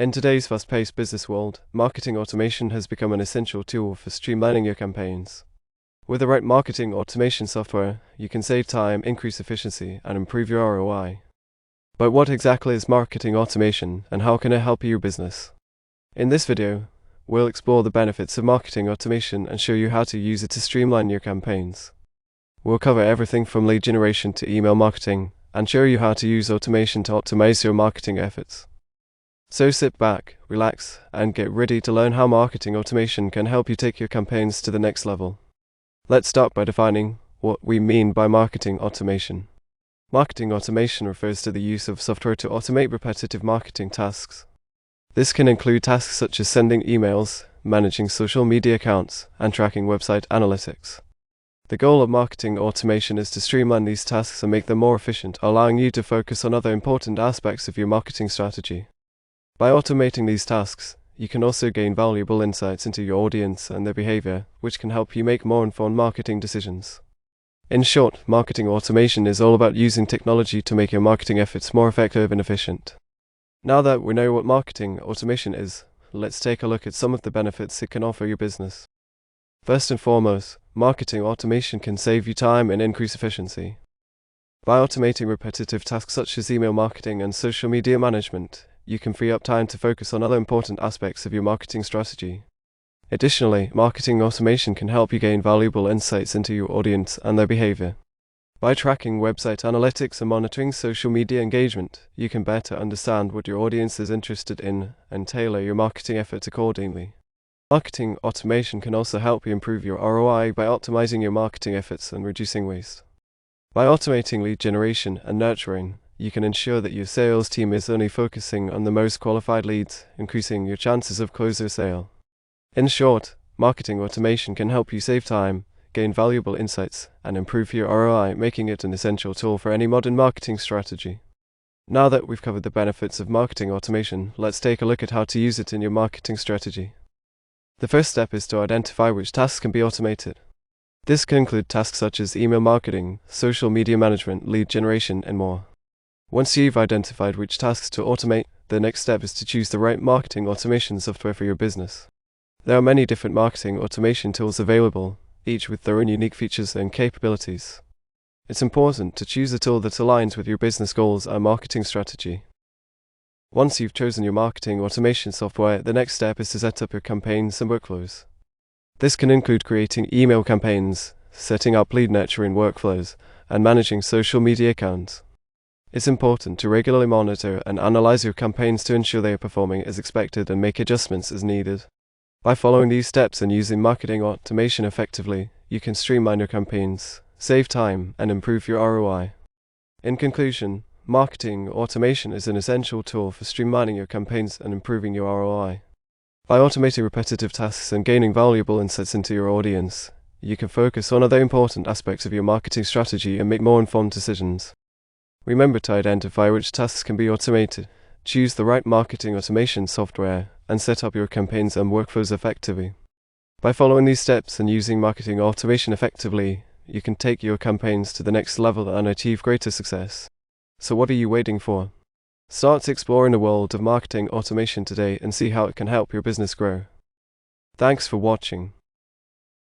In today's fast-paced business world, marketing automation has become an essential tool for streamlining your campaigns. With the right marketing automation software, you can save time, increase efficiency, and improve your ROI. But what exactly is marketing automation, and how can it help your business? In this video, we'll explore the benefits of marketing automation and show you how to use it to streamline your campaigns. We'll cover everything from lead generation to email marketing, and show you how to use automation to optimize your marketing efforts. So sit back, relax, and get ready to learn how marketing automation can help you take your campaigns to the next level. Let's start by defining what we mean by marketing automation. Marketing automation refers to the use of software to automate repetitive marketing tasks. This can include tasks such as sending emails, managing social media accounts, and tracking website analytics. The goal of marketing automation is to streamline these tasks and make them more efficient, allowing you to focus on other important aspects of your marketing strategy. By automating these tasks, you can also gain valuable insights into your audience and their behavior, which can help you make more informed marketing decisions. In short, marketing automation is all about using technology to make your marketing efforts more effective and efficient. Now that we know what marketing automation is, let's take a look at some of the benefits it can offer your business. First and foremost, marketing automation can save you time and increase efficiency. By automating repetitive tasks such as email marketing and social media management, you can free up time to focus on other important aspects of your marketing strategy. Additionally, marketing automation can help you gain valuable insights into your audience and their behavior. By tracking website analytics and monitoring social media engagement, you can better understand what your audience is interested in and tailor your marketing efforts accordingly. Marketing automation can also help you improve your ROI by optimizing your marketing efforts and reducing waste. By automating lead generation and nurturing, you can ensure that your sales team is only focusing on the most qualified leads, increasing your chances of closing a sale. In short, marketing automation can help you save time, gain valuable insights, and improve your ROI, making it an essential tool for any modern marketing strategy. Now that we've covered the benefits of marketing automation, let's take a look at how to use it in your marketing strategy. The first step is to identify which tasks can be automated. This can include tasks such as email marketing, social media management, lead generation, and more. Once you've identified which tasks to automate, the next step is to choose the right marketing automation software for your business. There are many different marketing automation tools available, each with their own unique features and capabilities. It's important to choose a tool that aligns with your business goals and marketing strategy. Once you've chosen your marketing automation software, the next step is to set up your campaigns and workflows. This can include creating email campaigns, setting up lead nurturing workflows, and managing social media accounts. It's important to regularly monitor and analyze your campaigns to ensure they are performing as expected and make adjustments as needed. By following these steps and using marketing automation effectively, you can streamline your campaigns, save time, and improve your ROI. In conclusion, marketing automation is an essential tool for streamlining your campaigns and improving your ROI. By automating repetitive tasks and gaining valuable insights into your audience, you can focus on other important aspects of your marketing strategy and make more informed decisions. Remember to identify which tasks can be automated, choose the right marketing automation software, and set up your campaigns and workflows effectively. By following these steps and using marketing automation effectively, you can take your campaigns to the next level and achieve greater success. So what are you waiting for? Start exploring the world of marketing automation today and see how it can help your business grow. Thanks for watching.